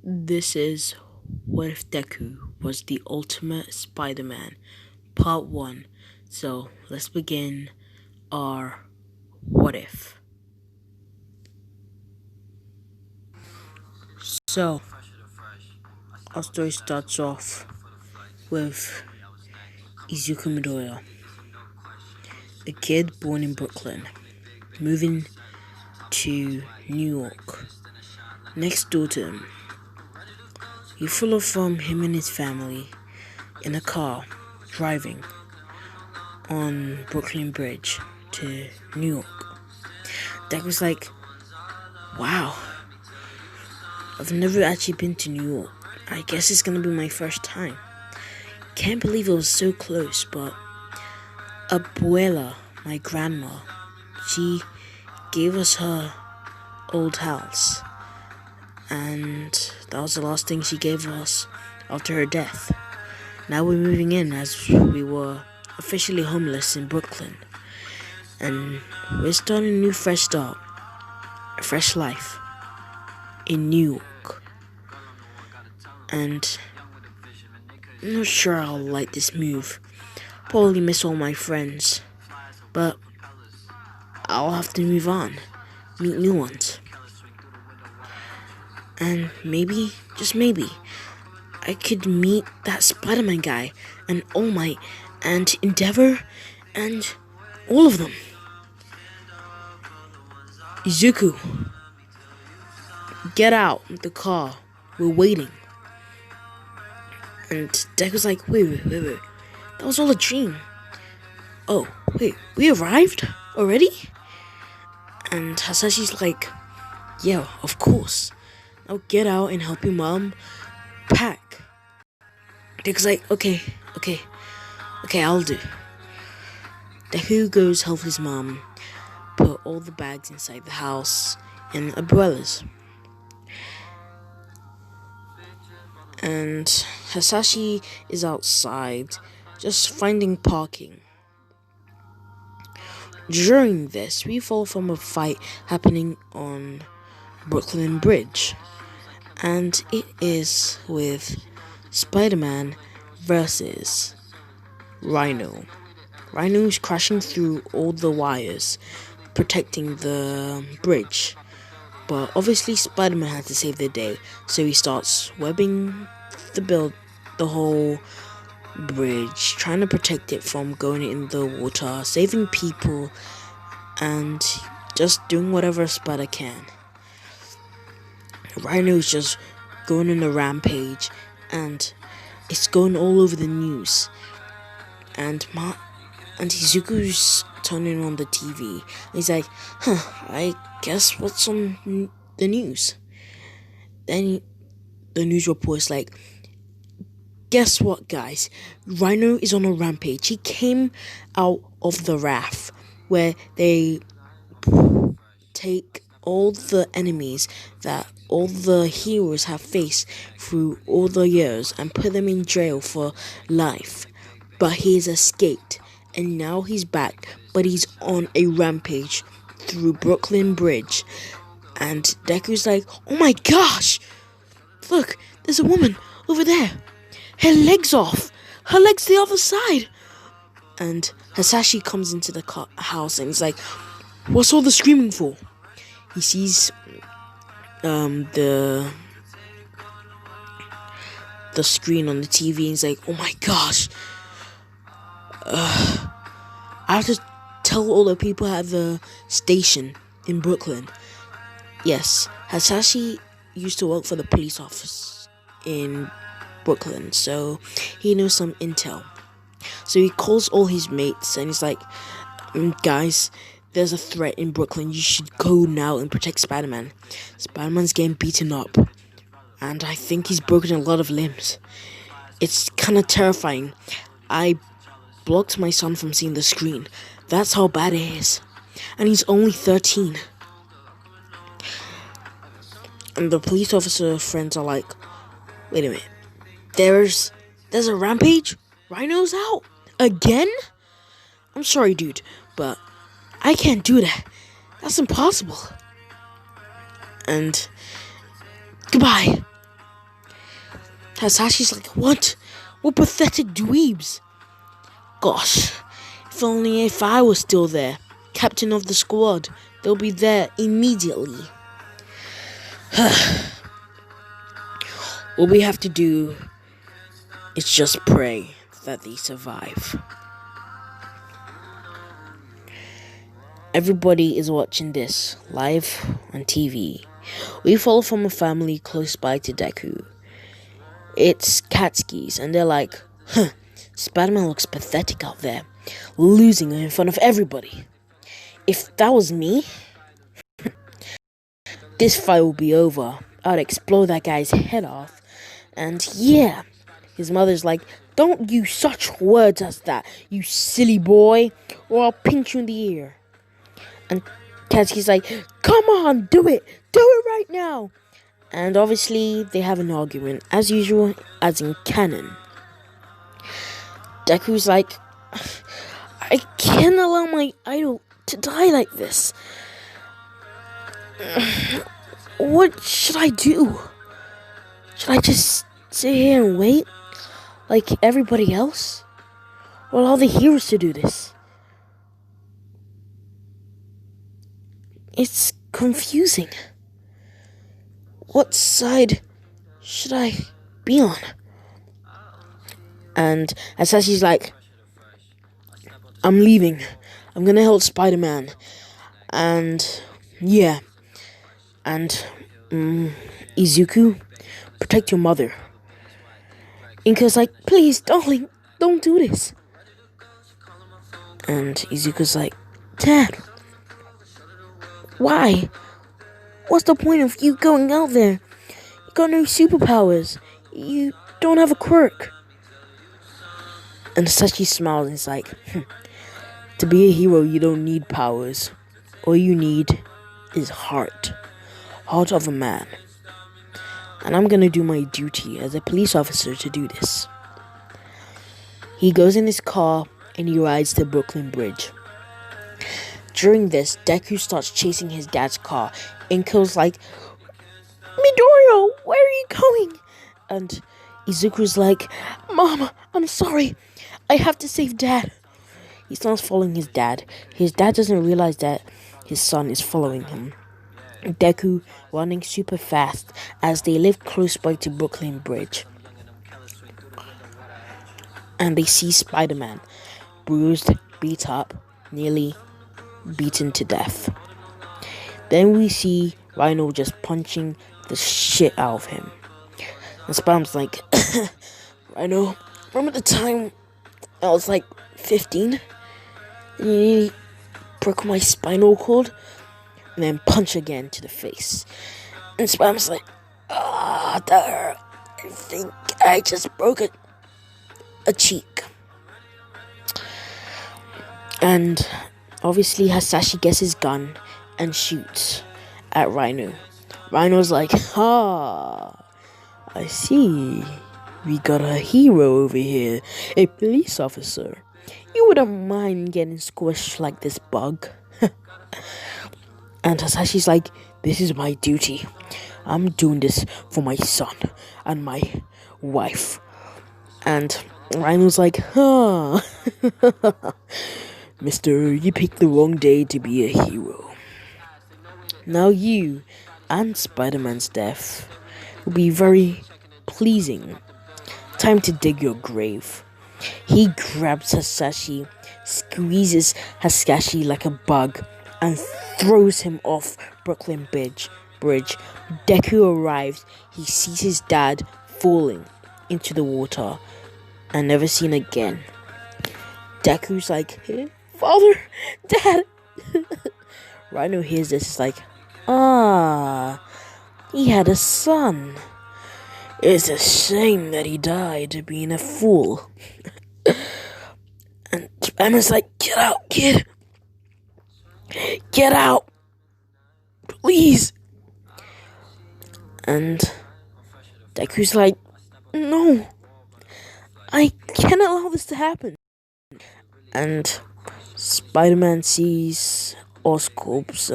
This is What If Deku Was the Ultimate Spider-Man, Part 1. So let's begin our What If. So, our story starts off with Izuku Midoriya, a kid born in Brooklyn, moving to New York. Next door to him, you follow from him and his family in a car driving on Brooklyn Bridge to New York. Deck was like, wow, I've never actually been to New York. I guess it's gonna be my first time. Can't believe it was so close, but Abuela, my grandma, she gave us her old house. And that was the last thing she gave us after her death. Now we're moving in as we were officially homeless in Brooklyn. And we're starting a new fresh start, a fresh life in New York. And I'm not sure I'll like this move. Probably miss all my friends. But I'll have to move on, meet new ones. And maybe, just maybe, I could meet that Spider-Man guy and All Might and Endeavor and all of them. Izuku, get out the car. We're waiting. And Deck was like, wait. That was all a dream. Oh, wait, we arrived already? And Hasashi's like, yeah, of course. Now get out and help your mom pack. Deck's like, okay, I'll do. Deku goes help his mom put all the bags inside the house in Abuela's. And Hasashi is outside, just finding parking. During this, we fall from a fight happening on Brooklyn Bridge. And it is with Spider-Man versus Rhino. Rhino is crashing through all the wires, protecting the bridge. But obviously Spider-Man had to save the day, so he starts webbing the whole bridge, trying to protect it from going in the water, saving people, and just doing whatever a spider can. Rhino's just going on a rampage, and it's going all over the news. And Izuku's turning on the TV. He's like, I guess what's on the news? Then the news report's like, guess what, guys? Rhino is on a rampage. He came out of the raft where they take all the enemies that all the heroes have faced through all the years and put them in jail for life. But he has escaped, and now he's back, but he's on a rampage through Brooklyn Bridge. And Deku's like, oh my gosh, look, there's a woman over there. Her leg's off. Her leg's the other side. And Hasashi comes into the house and he's like, what's all the screaming for? He sees the screen on the TV and he's like, oh my gosh. I have to tell all the people at the station in Brooklyn. Yes, Hasashi used to work for the police office in Brooklyn, so he knows some intel. So he calls all his mates and he's like, guys, there's a threat in Brooklyn. You should go now and protect Spider-Man. Spider-Man's getting beaten up, and I think he's broken a lot of limbs. It's kind of terrifying. I blocked my son from seeing the screen. That's how bad it is. And he's only 13. And the police officer friends are like, wait a minute. There's a rampage? Rhino's out? Again? I'm sorry, dude, but I can't do that. That's impossible. And goodbye. Hasashi's like, what? We're pathetic dweebs. Gosh, if I was still there, captain of the squad, they'll be there immediately. All we have to do is just pray that they survive. Everybody is watching this live on TV. We follow from a family close by to Deku. It's Katskis, and they're like, Spider-Man looks pathetic out there, losing in front of everybody. If that was me, this fight will be over. I'd explode that guy's head off. And yeah, his mother's like, don't use such words as that, you silly boy, or I'll pinch you in the ear. And Katsuki's like, come on, do it right now. And obviously they have an argument, as usual, as in canon. Deku's like, I can't allow my idol to die like this. What should I do? Should I just sit here and wait, like everybody else? Or allow the heroes to do this? It's confusing. What side should I be on? And Asashi's like, I'm leaving. I'm gonna help Spider-Man. And yeah. And Izuku, protect your mother. Inka's like, please, darling, don't do this. And Izuku's like, Dad, why? What's the point of you going out there? You got no superpowers. You don't have a quirk. And Sachi smiles and is like, to be a hero, you don't need powers. All you need is heart. Heart of a man. And I'm gonna do my duty as a police officer to do this. He goes in his car and he rides to Brooklyn Bridge. During this, Deku starts chasing his dad's car. Inko's like, Midoriya, where are you going? And Izuku's like, Mom, I'm sorry. I have to save Dad. He starts following his dad. His dad doesn't realize that his son is following him. Deku running super fast as they live close by to Brooklyn Bridge. And they see Spider-Man, bruised, beat up, nearly beaten to death. Then we see Rhino just punching the shit out of him. And Spider-Man's like, Rhino, remember the time I was like 15? And you nearly broke my spinal cord? And then punch again to the face. And Spider-Man's like, that hurt. I think I just broke a cheek. And obviously Hasashi gets his gun and shoots at Rhino. Rhino's like, I see. We got a hero over here. A police officer. You wouldn't mind getting squished like this bug. And Hasashi's like, this is my duty. I'm doing this for my son and my wife. And Rhino's like, Mister, you picked the wrong day to be a hero. Now you and Spider-Man's death will be very pleasing. Time to dig your grave. He grabs Hasashi, squeezes Hasashi like a bug, and throws him off Brooklyn Bridge. Deku arrives. He sees his dad falling into the water and never seen again. Deku's like, hey, Father, Dad. Rhino hears this, is like, he had a son. It's a shame that he died being a fool. And Emma's like, get out, kid. Get out. Please. And Deku's like, no. I can't allow this to happen. And Spider-Man sees Oscorp's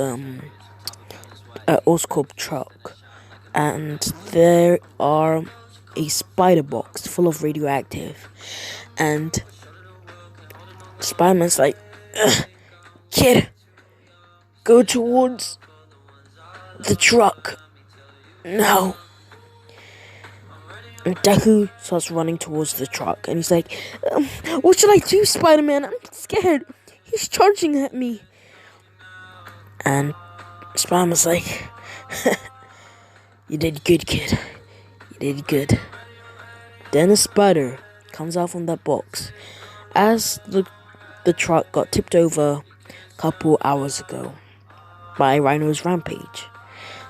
Oscorp truck. And there are a spider box full of radioactive. And Spider-Man's like, kid, go towards the truck. No. And Deku starts running towards the truck. And he's like, what should I do, Spider-Man? I'm scared. He's charging at me. And Spider-Man's like, you did good, kid. You did good. Then a spider comes out from that box. As the truck got tipped over a couple hours ago by Rhino's rampage.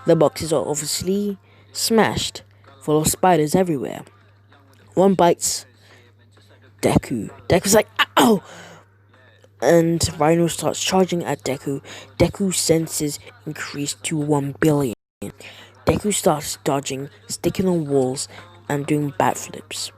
The boxes are obviously smashed, full of spiders everywhere. One bites Deku. Deku's like, ow! And Rhino starts charging at Deku. Deku's senses increase to 1 billion. Deku starts dodging, sticking on walls, and doing backflips.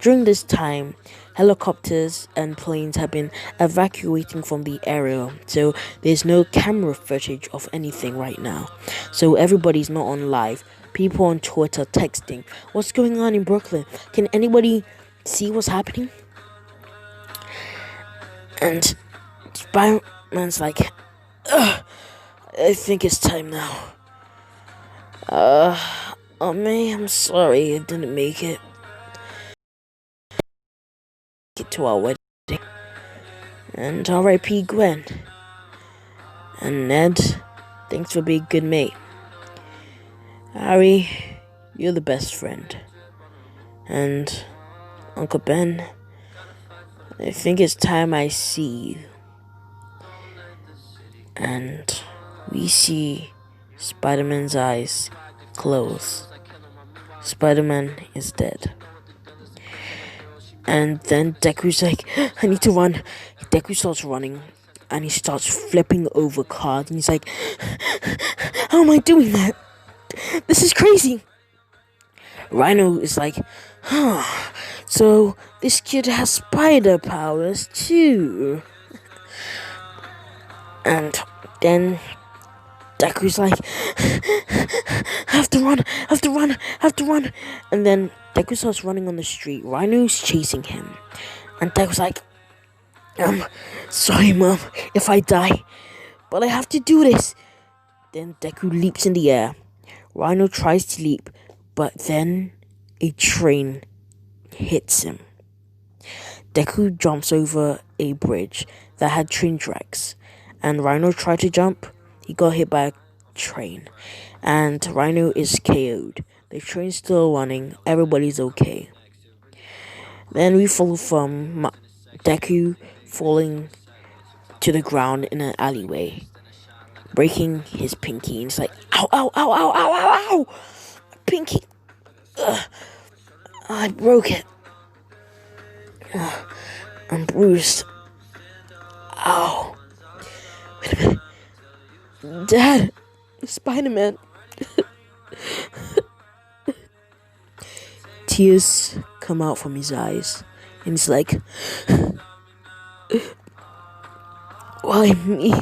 During this time, helicopters and planes have been evacuating from the area, so there's no camera footage of anything right now. So everybody's not on live. People on Twitter texting, what's going on in Brooklyn? Can anybody see what's happening? And Spider-Man's like, I think it's time now. Oh man, I'm sorry I didn't make it. Get to our wedding. And R.I.P. Gwen. And Ned, thanks for being a good mate. Harry, you're the best friend. And Uncle Ben, I think it's time I see you. And we see Spider-Man's eyes close. Spider-Man is dead. And then Deku's like, I need to run. Deku starts running. And he starts flipping over cars. And he's like, how am I doing that? This is crazy. Rhino is like, so this kid has spider powers too. And then Deku's like, I have to run. And then Deku starts running on the street. Rhino's chasing him. And Deku's like, sorry mom, if I die, but I have to do this. Then Deku leaps in the air. Rhino tries to leap, but then a train hits him. Deku jumps over a bridge that had train tracks, and Rhino tried to jump. He got hit by a train, and Rhino is KO'd. The train's still running. Everybody's okay. Then we follow from Deku falling to the ground in an alleyway, breaking his pinky. And it's like, ow, ow, ow, ow, ow, ow, ow! Pinky! I broke it. I'm bruised. Ow. Wait a minute. Dad! Spider-Man. Tears come out from his eyes. And he's like, why me?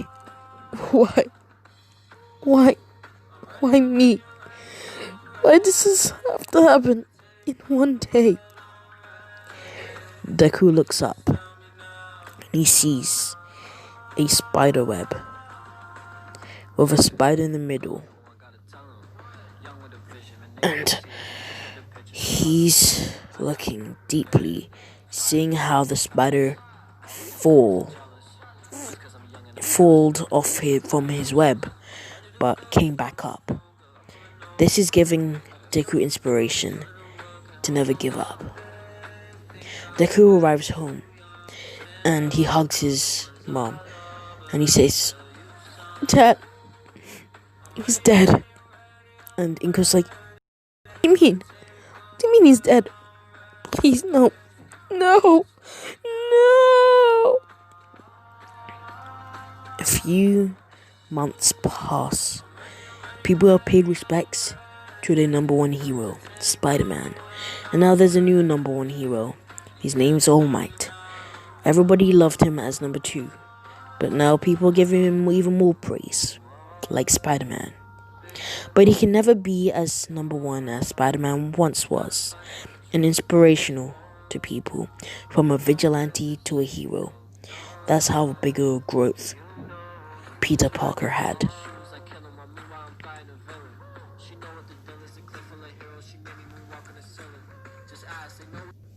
Why me? Why does this have to happen in one day? Deku looks up and he sees a spider web with a spider in the middle. And he's looking deeply, seeing how the spider fall off from his web, but came back up. This is giving Deku inspiration to never give up. Deku arrives home, and he hugs his mom, and he says, Dad, he's dead. And Inko's like, what do you mean? What do you mean he's dead? Please, no. A few months pass. People have paid respects to their number one hero, Spider-Man. And now there's a new number one hero. His name's All Might. Everybody loved him as number 2. But now people give him even more praise. Like Spider-Man. But he can never be as number one as Spider-Man once was, and inspirational to people, from a vigilante to a hero. That's how big a growth Peter Parker had.